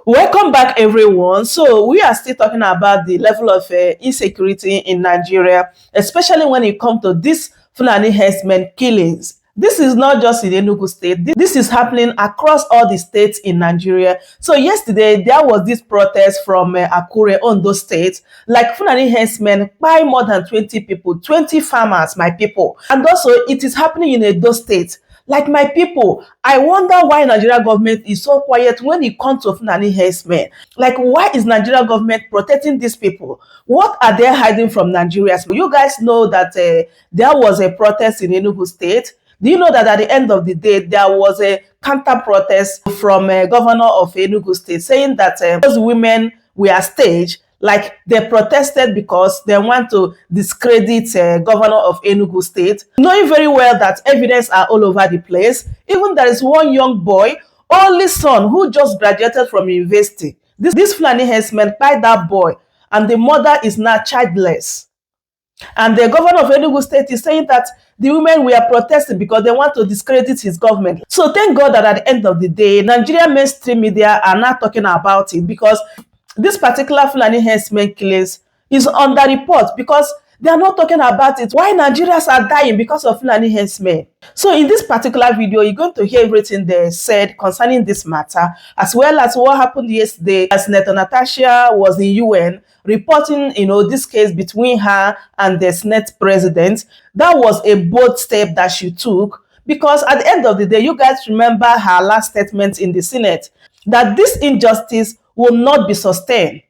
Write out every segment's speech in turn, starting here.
Welcome back, everyone. So we are still talking about the level of insecurity in Nigeria, especially when it comes to these Fulani herdsmen killings. This is not just in Enugu state. This is happening across all the states in Nigeria. So yesterday, there was this protest from Akure, Ondo State. Like Fulani herdsmen by more than 20 people, 20 farmers, my people. And also, it is happening in Edo State. Like my people, I wonder why Nigeria government is so quiet when it comes to Fulani herdsmen. Like, why is Nigeria government protecting these people? What are they hiding from Nigerians? You guys know that there was a protest in Enugu State. Do you know that at the end of the day, there was a counter protest from governor of Enugu State saying that those women were staged, like they protested because they want to discredit governor of Enugu State, knowing very well that evidence are all over the place. Even there is one young boy, only son, who just graduated from university. This Fulani herdsmen by that boy, and the mother is now childless. And the governor of Enugu State is saying that the women were protesting because they want to discredit his government. So thank God that at the end of the day, Nigerian mainstream media are not talking about it, because this particular Fulani herdsmen killings is under report because they are not talking about it. Why Nigerians are dying because of Fulani herdsmen? So in this particular video, you're going to hear everything they said concerning this matter, as well as what happened yesterday as Senator Natasha was in UN reporting, this case between her and the Senate president. That was a bold step that she took, because at the end of the day, you guys remember her last statement in the Senate that this injustice will not be sustained,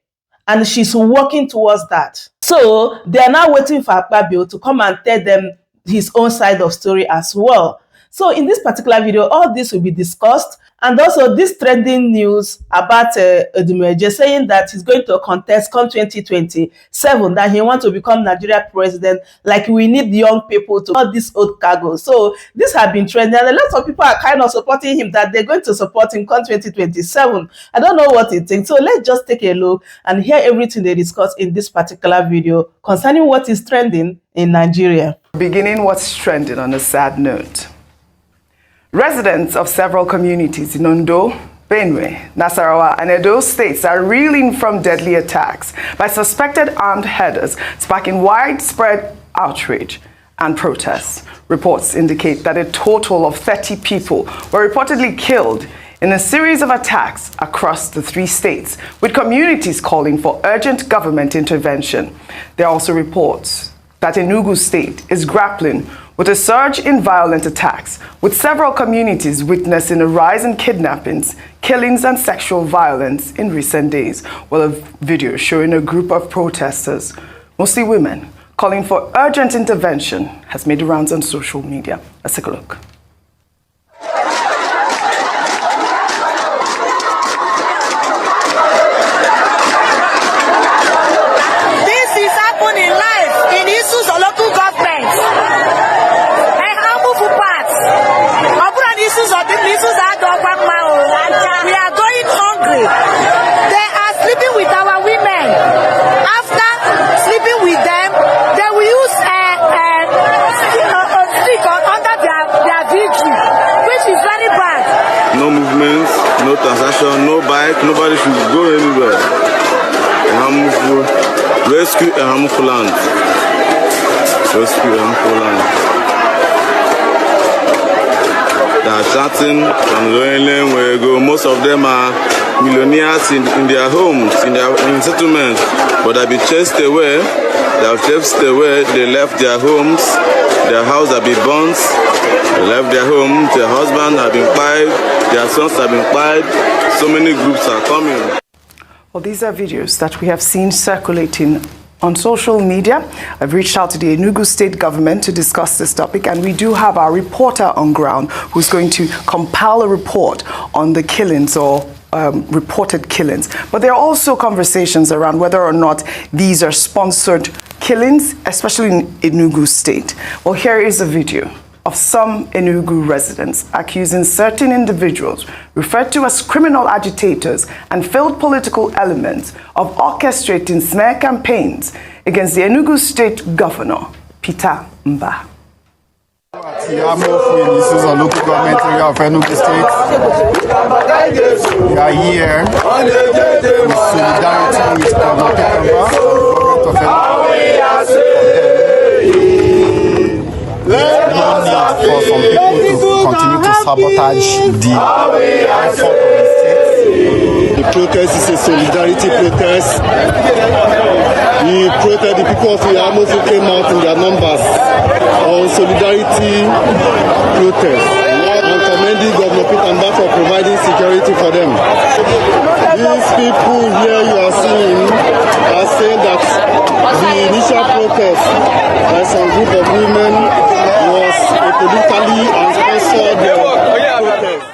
and she's working towards that. So they are now waiting for Akpabio to come and tell them his own side of story as well. So in this particular video, all this will be discussed, and also this trending news about Odumeje saying that he's going to contest come 2027, that he wants to become Nigeria president. Like, we need young people to not this old cargo. So this has been trending, and a lot of people are kind of supporting him, that they're going to support him come 2027. I don't know what you think. So let's just take a look and hear everything they discuss in this particular video concerning what is trending in Nigeria. Beginning what's trending on a sad note. Residents of several communities in Ondo, Benue, Nasarawa, and Edo states are reeling from deadly attacks by suspected armed herders, sparking widespread outrage and protests. Reports indicate that a total of 30 people were reportedly killed in a series of attacks across the three states, with communities calling for urgent government intervention. There are also reports that Enugu State is grappling with a surge in violent attacks, with several communities witnessing a rise in kidnappings, killings, and sexual violence in recent days. Well, a video showing a group of protesters, mostly women, calling for urgent intervention has made the rounds on social media. Let's take a look. No movements, no transaction, no bike, nobody should go anywhere. Rescue a harmful land. Rescue a harmful land. They are chatting and going where you go. Most of them are millionaires in their homes, in settlements, but they have been chased away. They have chased away. They left their homes. Their house have been burnt. They left their home. Their husbands have been killed. Their sons have been killed. So many groups are coming. Well, these are videos that we have seen circulating on social media. I've reached out to the Enugu State government to discuss this topic, and we do have our reporter on ground who's going to compile a report on the killings or reported killings. But there are also conversations around whether or not these are sponsored killings, especially in Enugu State. Well, here is a video of some Enugu residents accusing certain individuals referred to as criminal agitators and failed political elements of orchestrating smear campaigns against the Enugu State Governor, Peter Mba. We are this is a local government area of Enugu State. We are here with Governor Kitamba and the government of for some people to continue to sabotage the effort of the state. The protest is a solidarity protest. The people of Iyamos who came out in their numbers on solidarity protest. I'm commending Governor Kitamba for providing security for them. These people here you are seeing are saying that the initial protest by some group of women was a politically and sponsored protest.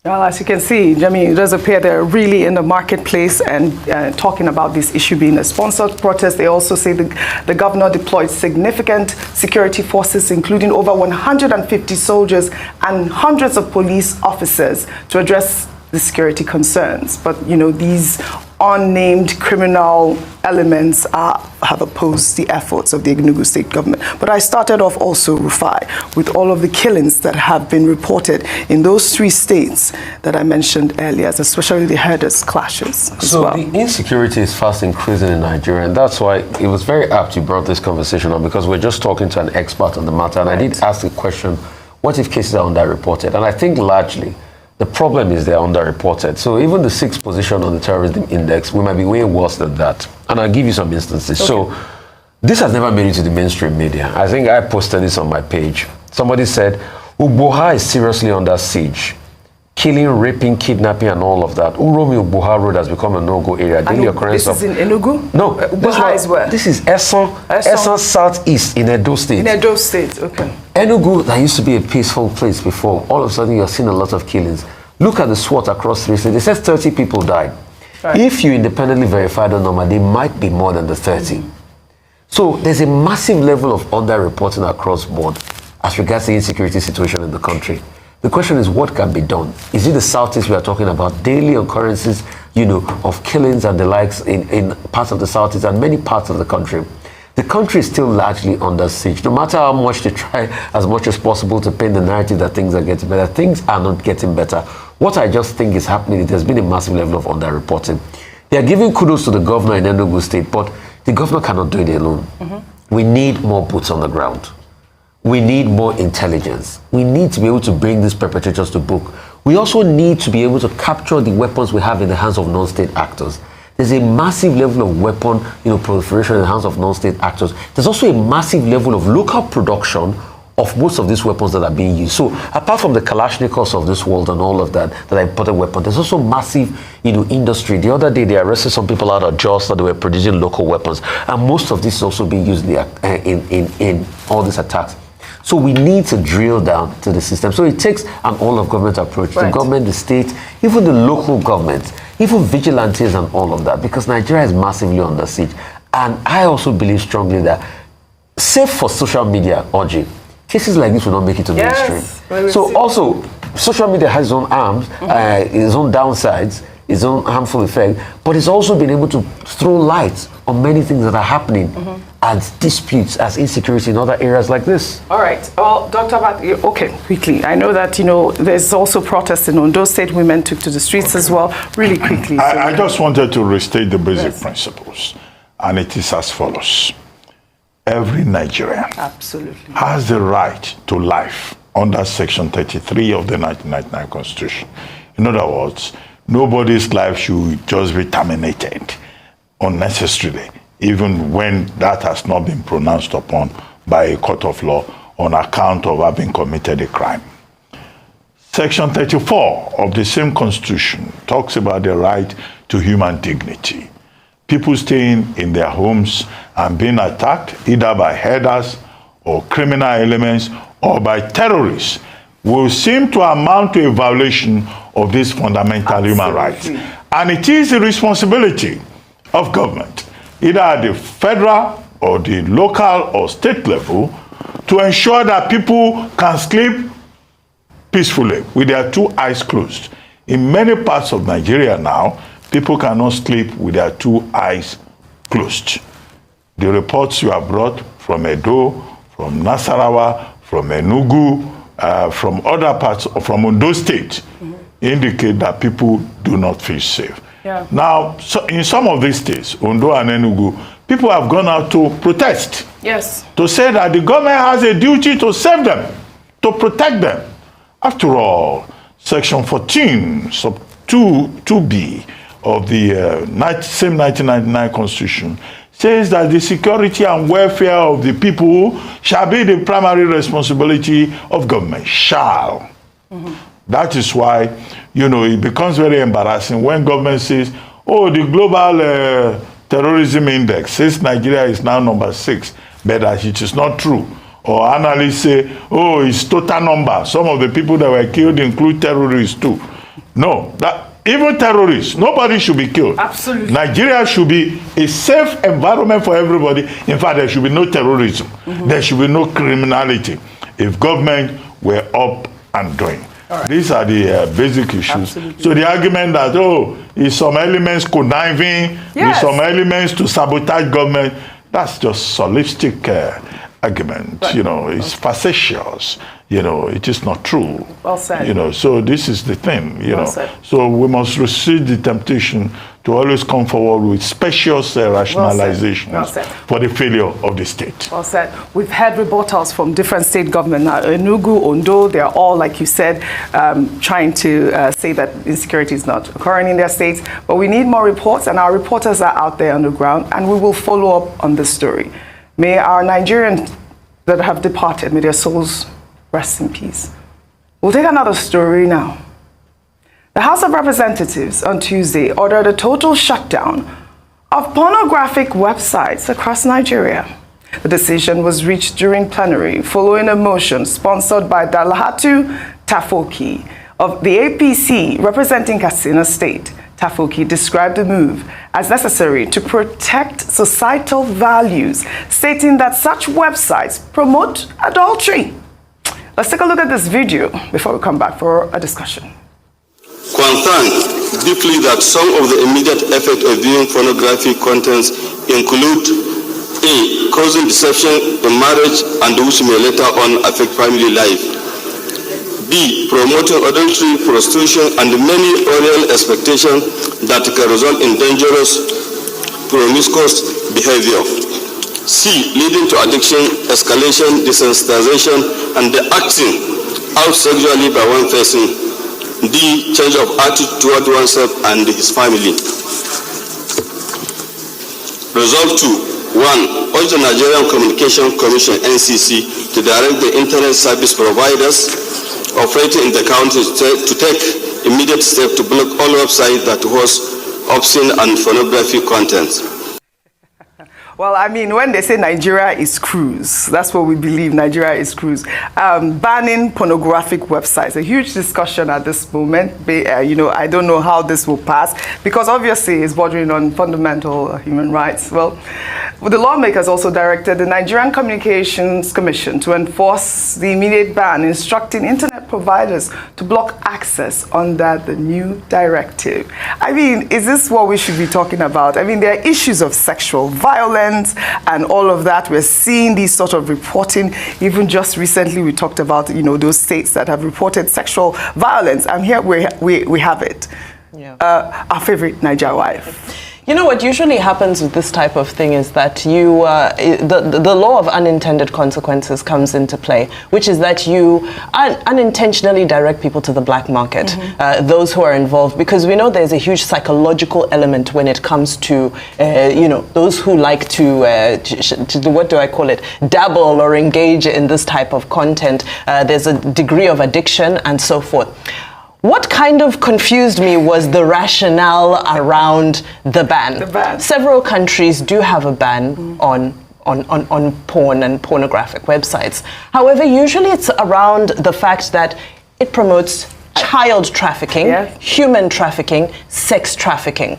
Well, as you can see, Jimmy, it does appear they're really in the marketplace and talking about this issue being a sponsored protest. They also say the governor deployed significant security forces, including over 150 soldiers and hundreds of police officers to address the security concerns. But, you know, these unnamed criminal elements have opposed the efforts of the Enugu state government. But I started off also, Rufai, with all of the killings that have been reported in those 3 states that I mentioned earlier, especially the Herdsm clashes as well. So the insecurity is fast increasing in Nigeria, and that's why it was very apt you brought this conversation on, because we're just talking to an expert on the matter, and I did ask the question, what if cases are underreported? And I think largely, the problem is they're underreported. So even the 6th position on the terrorism index, we might be way worse than that. And I'll give you some instances. Okay. So this has never made it to the mainstream media. I think I posted this on my page. Somebody said, Uboha is seriously under siege. Killing, raping, kidnapping, and all of that. Uromi Uboha Road has become a no-go area. Daily occurrence this is in Enugu? No. Uboha is where? This is Eson Southeast in Edo State. In Edo State, okay. Enugu, that used to be a peaceful place before. All of a sudden, you're seeing a lot of killings. Look at the SWAT across 3 states. They said 30 people died. Right. If you independently verify the number, they might be more than the 30. So there's a massive level of underreporting across board as regards the insecurity situation in the country. The question is, what can be done? Is it the Southeast we are talking about? Daily occurrences, you know, of killings and the likes in parts of the Southeast and many parts of the country. The country is still largely under siege. No matter how much they try as much as possible to paint the narrative that things are getting better, things are not getting better. What I just think is happening is there's been a massive level of underreporting. They are giving kudos to the governor in Enugu State, but the governor cannot do it alone. We need more boots on the ground. We need more intelligence. We need to be able to bring these perpetrators to book. We also need to be able to capture the weapons we have in the hands of non-state actors. There's a massive level of weapon, proliferation in the hands of non-state actors. There's also a massive level of local production of most of these weapons that are being used. So apart from the Kalashnikovs of this world and all of that are imported weapons, there's also massive, industry. The other day they arrested some people out of Jos that they were producing local weapons, and most of this is also being used in all these attacks. So we need to drill down to the system. So it takes an all-of-government approach. Right. The government, the state, even the local government, even vigilantes and all of that, because Nigeria is massively under siege. And I also believe strongly that, save for social media, Oji, cases like this will not make it to mainstream. So also, social media has its own harms, its own downsides, its own harmful effect, but it's also been able to throw light on many things that are happening as disputes, as insecurity in other areas like this. All right. Well, Dr. Bat, okay, quickly. I know that, there's also protests in Ondo State. Women took to the streets as well. Really quickly. I just wanted to restate the basic principles, and it is as follows. Every Nigerian absolutely has the right to life under Section 33 of the 1999 Constitution. In other words, nobody's life should just be terminated unnecessarily, even when that has not been pronounced upon by a court of law on account of having committed a crime. Section 34 of the same Constitution talks about the right to human dignity. People staying in their homes and being attacked either by herders or criminal elements or by terrorists will seem to amount to a violation of these fundamental human rights. And it is the responsibility of government, either at the federal or the local or state level, to ensure that people can sleep peacefully with their 2 eyes closed. In many parts of Nigeria now, people cannot sleep with their 2 eyes closed. The reports you have brought from Edo, from Nasarawa, from Enugu, from other parts, from Ondo State, indicate that people do not feel safe. Yeah. Now, so in some of these states, Ondo and Enugu, people have gone out to protest. Yes. To say that the government has a duty to save them, to protect them. After all, Section 14, sub 2B of the same 1999 Constitution says that the security and welfare of the people shall be the primary responsibility of government. Shall. That is why, you know, it becomes very embarrassing when government says, oh, the global terrorism index says Nigeria is now number 6, but that it is not true. Or analysts say, oh, it's total number. Some of the people that were killed include terrorists too. No, that even terrorists, nobody should be killed. Absolutely. Nigeria should be a safe environment for everybody. In fact, there should be no terrorism. There should be no criminality if government were up and doing. Right. These are the basic issues. Absolutely. So the argument that, oh, is some elements conniving, is some elements to sabotage government, that's just solistic argument. Right. You know, it's facetious. You know, it is not true. Well said. You know, so this is the thing, you well know. Said. So we must resist the temptation to always come forward with specious rationalizations for the failure of the state. Well said. We've had rebuttals from different state governments. Now, Enugu, Ondo, they're all, like you said, trying to say that insecurity is not occurring in their states. But we need more reports, and our reporters are out there on the ground, and we will follow up on this story. May our Nigerians that have departed, may their souls rest in peace. We'll take another story now. The House of Representatives on Tuesday ordered a total shutdown of pornographic websites across Nigeria. The decision was reached during plenary following a motion sponsored by Dalhatu Tafoki of the APC representing Katsina State. Tafoki described the move as necessary to protect societal values, stating that such websites promote adultery. Let's take a look at this video before we come back for a discussion. Concerned deeply that some of the immediate effect of viewing pornographic contents include A. Causing deception in marriage and which may later on affect family life. B. Promoting adultery, prostitution, and many oral expectations that can result in dangerous, promiscuous behavior. C. Leading to addiction, escalation, desensitization, and the acting out sexually by one person. D. Change of attitude toward oneself and his family. Resolve 2. 1. Urge the Nigerian Communication Commission (NCC) to direct the internet service providers operating in the country to take immediate steps to block all websites that host obscene and pornographic content. Well, I mean, when they say Nigeria is cruise, that's what we believe, Nigeria is cruise. Banning pornographic websites, a huge discussion at this moment. You know, I don't know how this will pass, because obviously it's bordering on fundamental human rights. Well, the lawmakers also directed the Nigerian Communications Commission to enforce the immediate ban, instructing internet providers to block access under the new directive. I mean, is this what we should be talking about? I mean, there are issues of sexual violence and all of that. We're seeing these sort of reporting. Even just recently, we talked about, you know, those states that have reported sexual violence. And here we have it. Yeah. Our favorite Niger wife. You know what usually happens with this type of thing is that you, the law of unintended consequences comes into play, which is that you unintentionally direct people to the black market, those who are involved, because we know there's a huge psychological element when it comes to, you know, those who like to what do I call it, dabble or engage in this type of content. There's a degree of addiction and so forth. What kind of confused me was the rationale around the ban. The ban. Several countries do have a ban on porn and pornographic websites. However, usually it's around the fact that it promotes child trafficking, human trafficking, sex trafficking.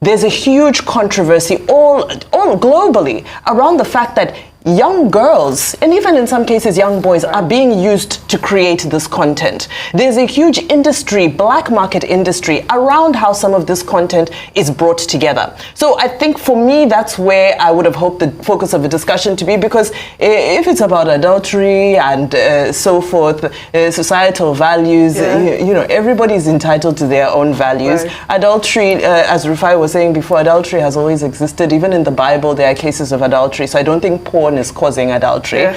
There's a huge controversy all globally around the fact that young girls, and even in some cases young boys, are being used to create this content. There's a huge industry, black market industry, around how some of this content is brought together. So I think for me, that's where I would have hoped the focus of the discussion to be, because if it's about adultery and so forth, societal values, you know, everybody's entitled to their own values. Right. Adultery, as Rufai was saying before, adultery has always existed. Even in the Bible, there are cases of adultery. So I don't think porn is causing adultery.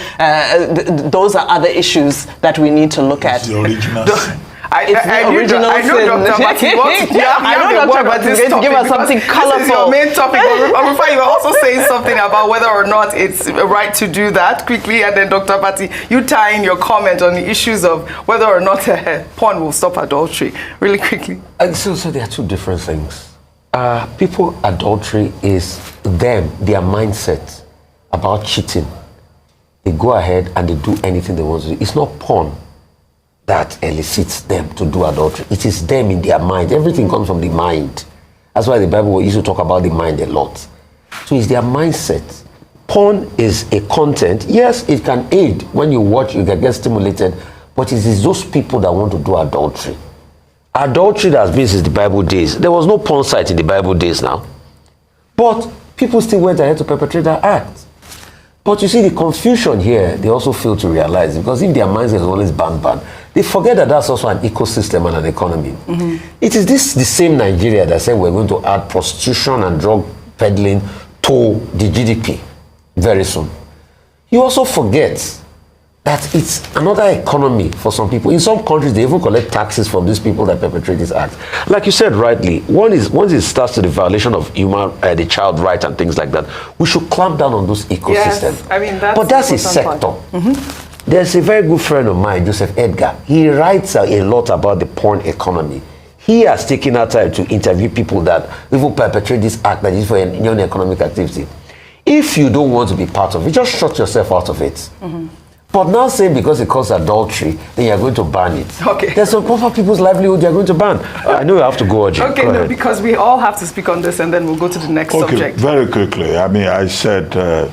Those are other issues that we need to look at. The original sin. I know Dr. Martin wants to give us something colorful. This is your main topic. Rufai, you were also saying something about whether or not it's right to do that quickly, and then Dr. Martin, you tie in your comment on the issues of whether or not porn will stop adultery, really quickly. So there are two different things. People, adultery is them, their mindset about cheating. They go ahead and they do anything they want to do. It's not porn that elicits them to do adultery. It is them in their mind. Everything comes from the mind. That's why the Bible used to talk about the mind a lot. So it's their mindset. Porn is a content. Yes, it can aid. When you watch, you can get stimulated. But it is those people that want to do adultery. Adultery that has been since the Bible days. There was no porn site in the Bible days now. But people still went ahead to perpetrate that act. But you see, the confusion here, they also fail to realize, because if their minds is always bang, they forget that that's also an ecosystem and an economy. It is the same Nigeria that said we're going to add prostitution and drug peddling to the GDP very soon. You also forget that it's another economy for some people. In some countries, they even collect taxes from these people that perpetrate this act. Like you said rightly, once it starts to the violation of human, the child right and things like that, we should clamp down on those ecosystems. Yes, I mean, that's a sector. There's a very good friend of mine, Joseph Edgar. He writes a lot about the porn economy. He has taken out time to interview people that even perpetrate this act that is for a non-economic activity. If you don't want to be part of it, just shut yourself out of it. But now saying because it causes adultery, then you're going to ban it. Okay. There's some proper people's livelihood you're going to ban. I know you have to go, Audrey. Okay, no, because we all have to speak on this, and then we'll go to the next subject. Very quickly. I mean, I said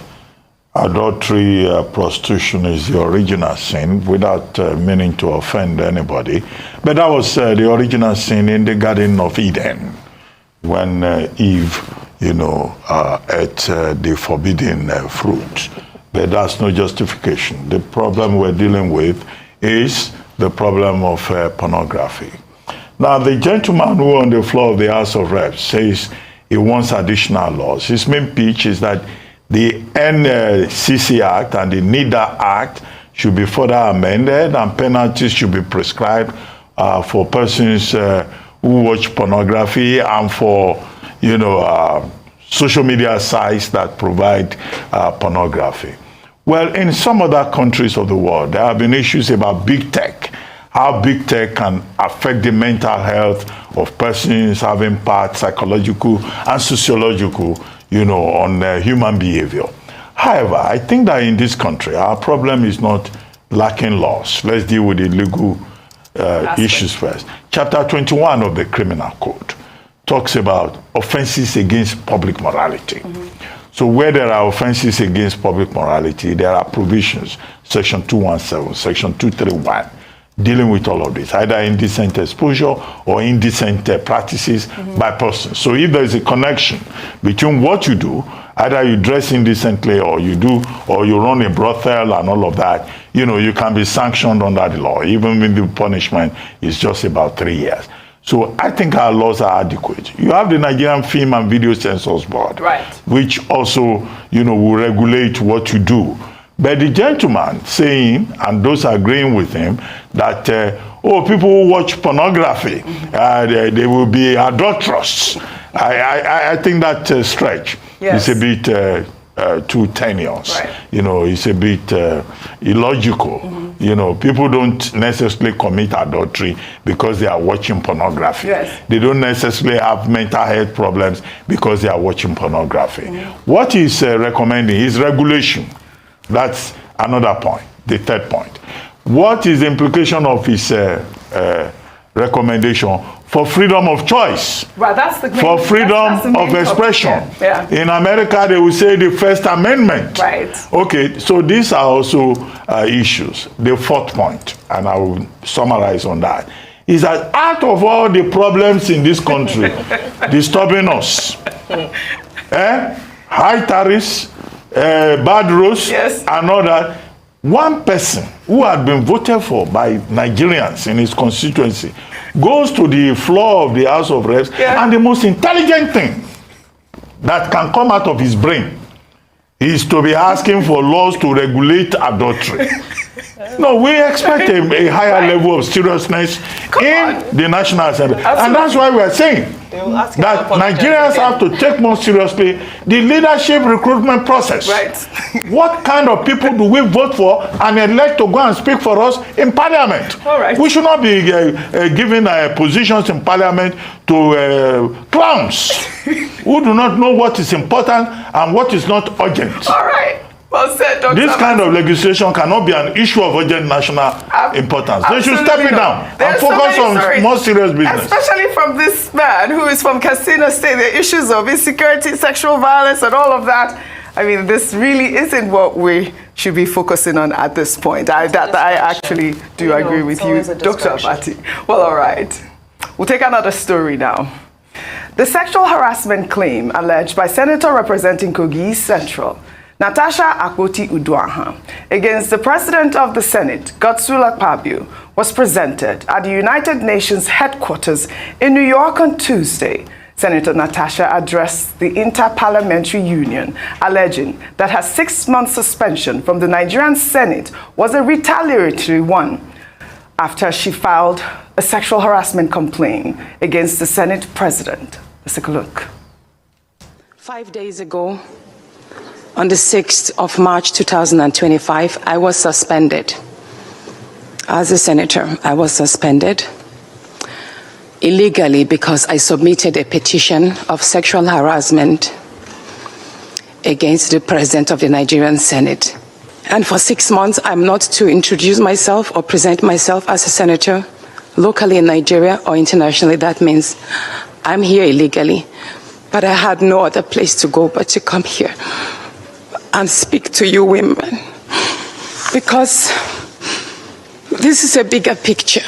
adultery, prostitution is the original sin, without meaning to offend anybody. But that was the original sin in the Garden of Eden, when Eve, ate the forbidden fruit. But that's no justification. The problem we're dealing with is the problem of pornography. Now, the gentleman who on the floor of the House of Reps says he wants additional laws. His main pitch is that the NCC Act and the NIDA Act should be further amended, and penalties should be prescribed for persons who watch pornography, and for, social media sites that provide pornography. Well, in some other countries of the world, there have been issues about big tech, how big tech can affect the mental health of persons, have impact, psychological and sociological, on human behavior. However, I think that in this country, our problem is not lacking laws. Let's deal with the legal issues first. Chapter 21 of the Criminal Code talks about offenses against public morality. So where there are offenses against public morality, there are provisions, section 217, section 231, dealing with all of this, either indecent exposure or indecent practices by persons. So if there is a connection between what you do, either you dress indecently or you run a brothel and all of that, you can be sanctioned under the law, even when the punishment is just about 3 years. So I think our laws are adequate. You have the Nigerian Film and Video Censors Board, right, which also, will regulate what you do. But the gentleman saying, and those agreeing with him, that, people who watch pornography, they will be adulterous. I think that stretch is a bit too tenuous. Right. It's a bit illogical. People don't necessarily commit adultery because they are watching pornography. Yes. They don't necessarily have mental health problems because they are watching pornography. What he's recommending is regulation. That's another point, the third point. What is the implication of his recommendation for freedom of choice, Well, that's the for freedom of expression. Yeah. In America, they will say the First Amendment. Right. Okay, so these are also issues. The fourth point, and I will summarize on that, is that out of all the problems in this country disturbing us, high tariffs, bad roads, Yes. and all that, one person who had been voted for by Nigerians in his constituency goes to the floor of the House of Reps, and the most intelligent thing that can come out of his brain is to be asking for laws to regulate adultery. No, we expect a higher level of seriousness in the National Assembly. And that's why we are saying that Nigerians have to take more seriously the leadership recruitment process. Right. What kind of people do we vote for and elect to go and speak for us in Parliament? All right. We should not be giving positions in Parliament to clowns who do not know what is important and what is not urgent. All right. Well said, Dr. This kind of legislation cannot be an issue of urgent national importance. They should step it down and focus on more serious business. Especially from this man who is from Katsina State, the issues of insecurity, sexual violence, and all of that. I mean, this really isn't what we should be focusing on at this point. I actually do agree with you, Dr. Abati. Well, all right. We'll take another story now. The sexual harassment claim alleged by Senator representing Kogi Central, Natasha Akpoti-Uduaghan, against the President of the Senate, Godswill Akpabio, was presented at the United Nations headquarters in New York on Tuesday. Senator Natasha addressed the Inter-Parliamentary Union, alleging that her 6-month suspension from the Nigerian Senate was a retaliatory one after she filed a sexual harassment complaint against the Senate President. Let's take a look. 5 days ago, on the 6th of March 2025, I was suspended. As a senator, I was suspended illegally because I submitted a petition of sexual harassment against the President of the Nigerian Senate. And for 6 months, I'm not to introduce myself or present myself as a senator locally in Nigeria or internationally. That means I'm here illegally. But I had no other place to go but to come here and speak to you women, because this is a bigger picture.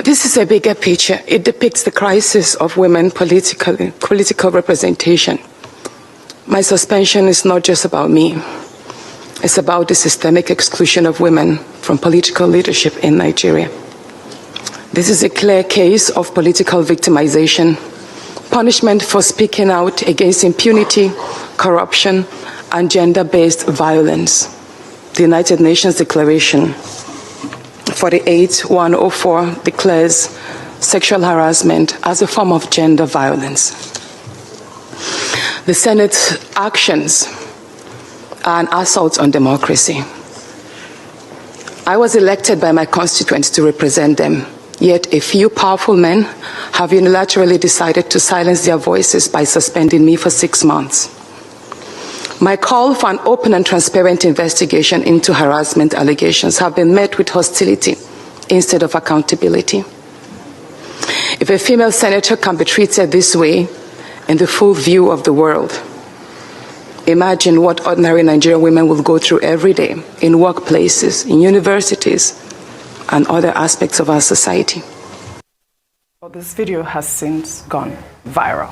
This is a bigger picture. It depicts the crisis of women political representation. My suspension is not just about me. It's about the systemic exclusion of women from political leadership in Nigeria. This is a clear case of political victimization, punishment for speaking out against impunity, corruption, and gender-based violence. The United Nations Declaration 48-104 declares sexual harassment as a form of gender violence. The Senate's actions are an assault on democracy. I was elected by my constituents to represent them. Yet a few powerful men have unilaterally decided to silence their voices by suspending me for 6 months. My call for an open and transparent investigation into harassment allegations have been met with hostility instead of accountability. If a female senator can be treated this way in the full view of the world, imagine what ordinary Nigerian women will go through every day in workplaces, in universities, and other aspects of our society. Well, this video has since gone viral.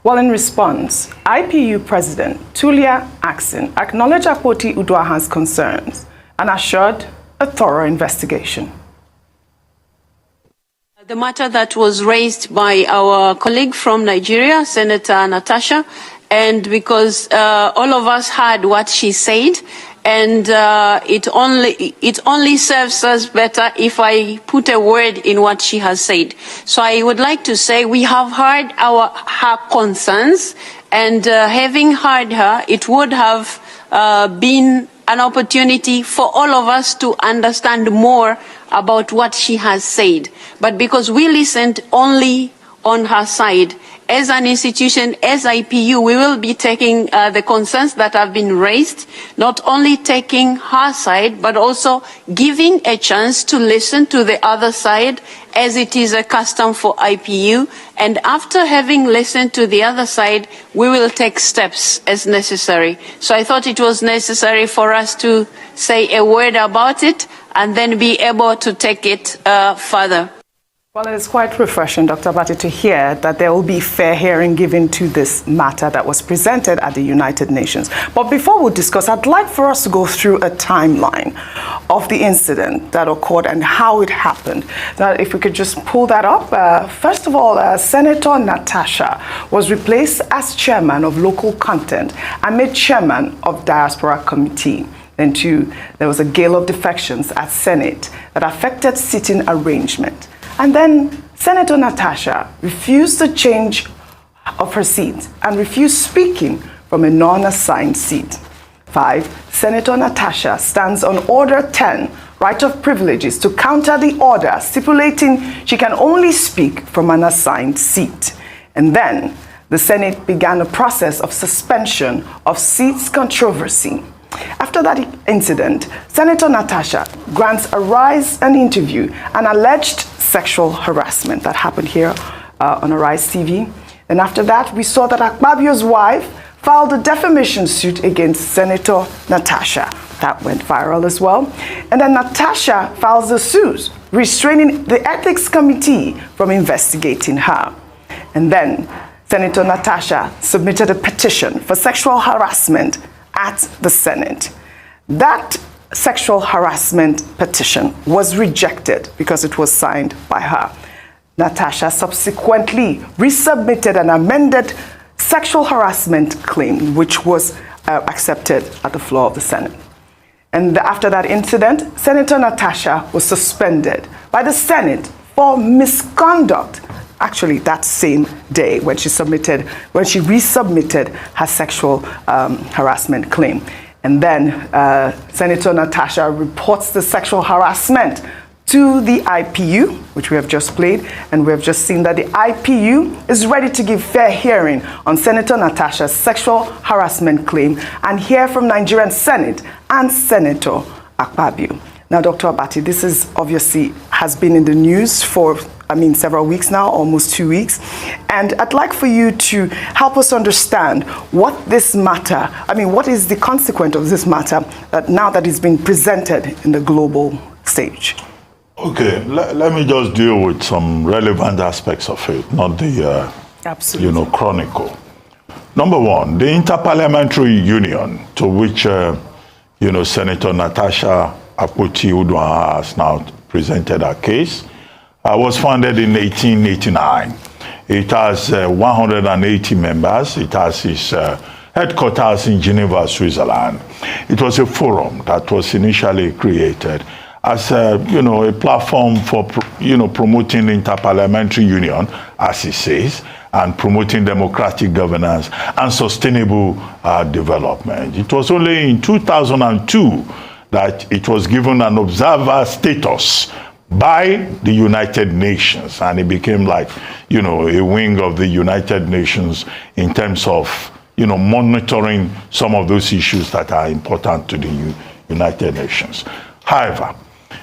Well, in response, IPU President Tulia Axin acknowledged Akpoti-Uduaghan's concerns and assured a thorough investigation. The matter that was raised by our colleague from Nigeria, Senator Natasha, and because all of us heard what she said, and it only serves us better if I put a word in what she has said. So I would like to say we have heard her concerns, and having heard her, it would have been an opportunity for all of us to understand more about what she has said. But because we listened only on her side. As an institution, as IPU, we will be taking the concerns that have been raised, not only taking her side, but also giving a chance to listen to the other side, as it is a custom for IPU. And after having listened to the other side, we will take steps as necessary. So I thought it was necessary for us to say a word about it and then be able to take it further. Well, it is quite refreshing, Dr. Bati, to hear that there will be fair hearing given to this matter that was presented at the United Nations. But before we discuss, I'd like for us to go through a timeline of the incident that occurred and how it happened. Now, if we could just pull that up. First of all, Senator Natasha was replaced as chairman of local content and made chairman of diaspora committee. Then too, there was a gale of defections at Senate that affected sitting arrangement. And then Senator Natasha refused the change of her seat and refused speaking from a non-assigned seat. 5, Senator Natasha stands on Order 10, right of privileges, to counter the order stipulating she can only speak from an assigned seat. And then the Senate began a process of suspension of seats controversy. After that incident, Senator Natasha grants Arise an interview and alleged sexual harassment that happened here on Arise TV. And after that, we saw that Akpabio's wife filed a defamation suit against Senator Natasha. That went viral as well. And then Natasha files a suit restraining the Ethics Committee from investigating her. And then Senator Natasha submitted a petition for sexual harassment at the Senate. That sexual harassment petition was rejected because it was signed by her. Natasha subsequently resubmitted an amended sexual harassment claim, which was accepted at the floor of the Senate. And after that incident, Senator Natasha was suspended by the Senate for misconduct. Actually, that same day when she resubmitted her sexual harassment claim. And then Senator Natasha reports the sexual harassment to the IPU, which we have just played, and we have just seen that the IPU is ready to give fair hearing on Senator Natasha's sexual harassment claim and hear from Nigerian Senate and Senator Akpabio. Now, Dr. Abati, this is obviously has been in the news for several weeks now, almost 2 weeks. And I'd like for you to help us understand what this matter, what is the consequence of this matter now that it's been presented in the global stage? Okay, let me just deal with some relevant aspects of it, not the, chronicle. Number one, the Interparliamentary Union, to which, Senator Natasha Akpoti-Uduaghan has now presented her case, was founded in 1889. It has 180 members. It has its headquarters in Geneva, Switzerland. It was a forum that was initially created as a platform for promoting interparliamentary union, as it says, and promoting democratic governance and sustainable development. It was only in 2002 that it was given an observer status by the United Nations, and it became like, a wing of the United Nations in terms of, monitoring some of those issues that are important to the United Nations. However,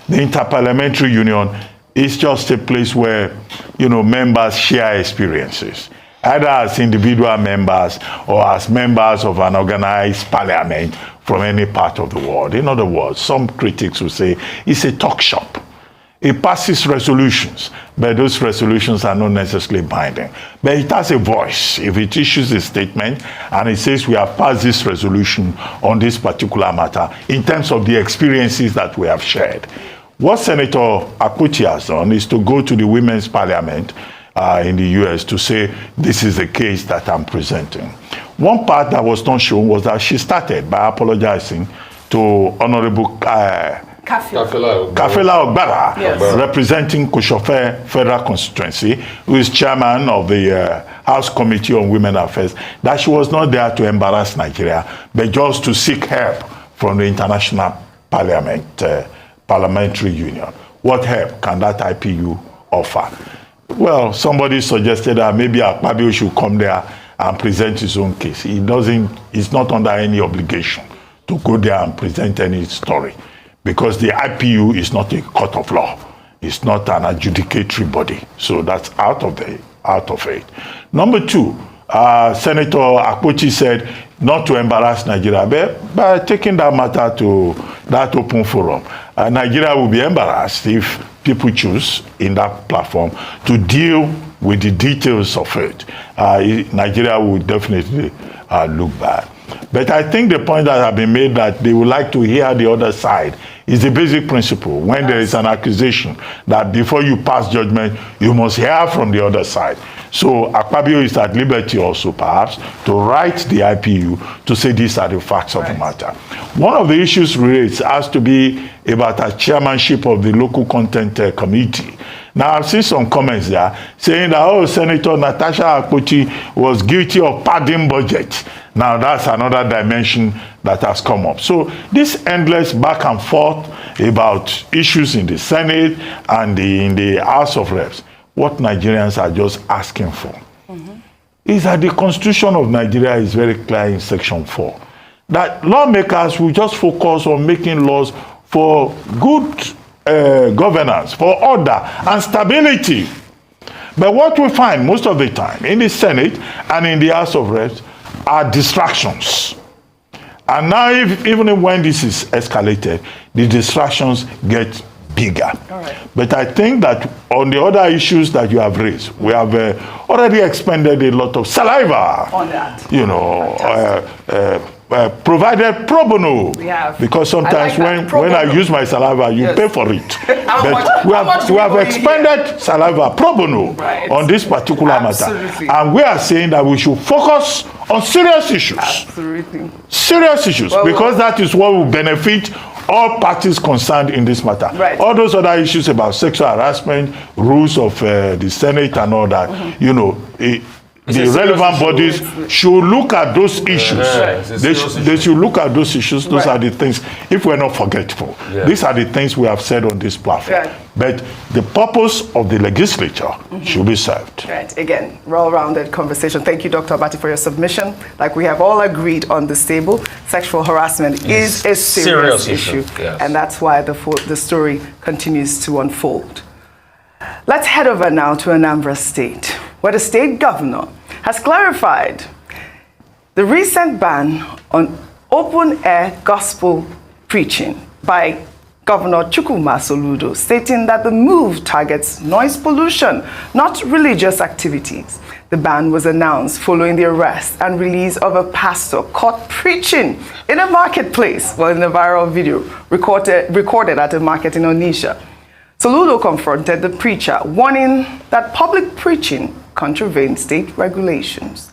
the Interparliamentary Union is just a place where, members share experiences, either as individual members or as members of an organized parliament from any part of the world. In other words, some critics will say it's a talk shop. It passes resolutions, but those resolutions are not necessarily binding. But it has a voice. If it issues a statement and it says we have passed this resolution on this particular matter in terms of the experiences that we have shared. What Senator Akpoti has done is to go to the Women's Parliament in the US to say, this is the case that I'm presenting. One part that was not shown was that she started by apologizing to Honorable Kafela Ogbara, yes, representing Koshofe Federal Constituency, who is chairman of the House Committee on Women Affairs, that she was not there to embarrass Nigeria, but just to seek help from the International Parliamentary Union. What help can that IPU offer? Well, somebody suggested that maybe Akpabio should come there and present his own case. He's not under any obligation to go there and present any story, because the IPU is not a court of law. It's not an adjudicatory body. So that's out of it. Number two, Senator Akpochi said not to embarrass Nigeria, but by taking that matter to that open forum, Nigeria will be embarrassed if people choose in that platform to deal with the details of it. Nigeria will definitely look bad. But I think the point that has been made, that they would like to hear the other side, is the basic principle. When there is an accusation, that before you pass judgment, you must hear from the other side. So Akpabio is at liberty also, perhaps, to write the IPU to say these are the facts of the matter. One of the issues raised has to be about a chairmanship of the local content committee. Now, I've seen some comments there saying that, oh, Senator Natasha Akpochi was guilty of padding budget. Now, that's another dimension that has come up. So this endless back and forth about issues in the Senate and in the House of Reps, what Nigerians are just asking for is that the Constitution of Nigeria is very clear in Section 4, that lawmakers will just focus on making laws for good governance, for order and stability. But what we find most of the time in the Senate and in the House of Reps are distractions. And now, even when this is escalated, the distractions get bigger. But I think that on the other issues that you have raised, we have already expended a lot of saliva on that. You know, provided pro bono. Because sometimes when I use my saliva, you pay for it. But we have expended saliva pro bono on this particular matter. And we are saying that we should focus on serious issues. Serious issues, because that is what will benefit all parties concerned in this matter. All those other issues about sexual harassment, rules of the Senate and all that, you know, the relevant bodies should look at those issues. They should look at those issues. Those are the things, if we're not forgetful, these are the things we have said on this platform. But the purpose of the legislature should be served. Again, well-rounded conversation. Thank you, Dr. Abati, for your submission. Like we have all agreed on this table, sexual harassment is a serious issue. And that's why the story continues to unfold. Let's head over now to Anambra State, where the state governor has clarified the recent ban on open-air gospel preaching by Governor Chukwuma Soludo, stating that the move targets noise pollution, not religious activities. The ban was announced following the arrest and release of a pastor caught preaching in a marketplace, in a viral video recorded at a market in Onitsha. Soludo confronted the preacher, warning that public preaching contravenes state regulations.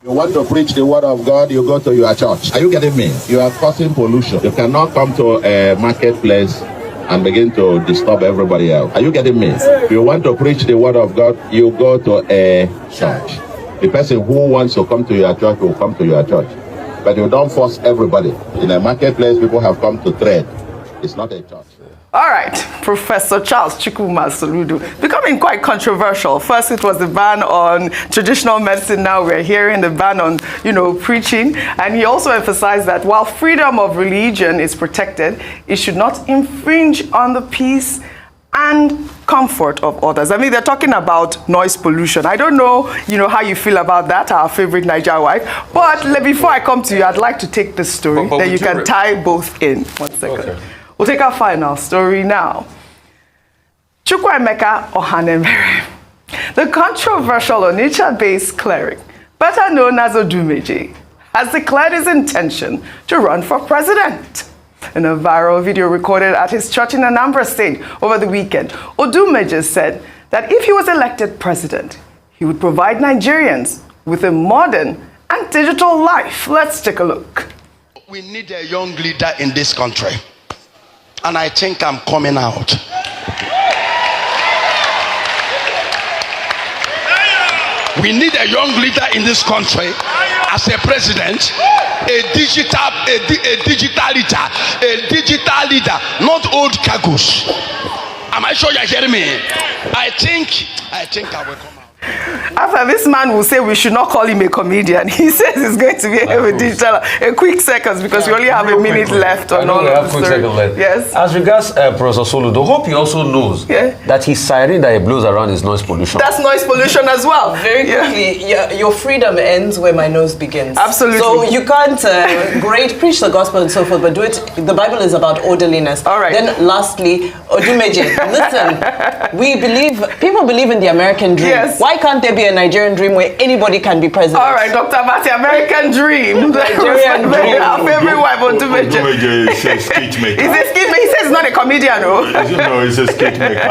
You want to preach the word of God, you go to your church. Are you getting me? You are causing pollution. You cannot come to a marketplace and begin to disturb everybody else. Are you getting me? If you want to preach the word of God, you go to a church. The person who wants to come to your church will come to your church. But you don't force everybody. In a marketplace, people have come to trade. It's not a church. All right, Professor Charles Chukwuma Soludo, becoming quite controversial. First, it was the ban on traditional medicine. Now we're hearing the ban on, preaching. And he also emphasized that while freedom of religion is protected, it should not infringe on the peace and comfort of others. I mean, they're talking about noise pollution. I don't know, how you feel about that, our favorite Niger wife. But before I come to you, I'd like to take this story, then you can tie both in. 1 second. Okay. We'll take our final story now. Chukwuemeka Ohanemere, the controversial Onitsha-based cleric, better known as Odumeje, has declared his intention to run for president. In a viral video recorded at his church in Anambra State over the weekend, Odumeje said that if he was elected president, he would provide Nigerians with a modern and digital life. Let's take a look. We need a young leader in this country. And I think I'm coming out. We need a young leader in this country as a president, a digital leader, not old cargoes. Am I sure you're hearing me? I think I will come out. After this man will say we should not call him a comedian. He says it's going to be a digital. A quick seconds because we only have a minute left on all of the story. Yes. As regards Professor Soludo, hope he also knows that his siren that he blows around is noise pollution. That's noise pollution as well. Very quickly, your freedom ends where my nose begins. Absolutely. So you can't preach the gospel and so forth, but do it. The Bible is about orderliness. All right. Then lastly, Odumeje, listen, people believe in the American dream. Yes. Why can't there be a Nigerian dream where anybody can be president? All right, Dr. Mati, American dream. Nigerian dream. Our favorite wife, Odumeje. Odumeje is a skit maker. He's a skit maker. He says he's not a comedian, no? No, he's a skit maker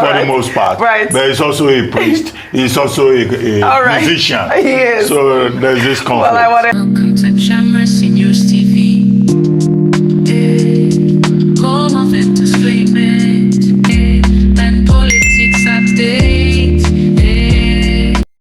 for the most part. Right. But he's also a priest. He's also a musician. He is. So there's this conflict. Well, Welcome to Shamra News TV.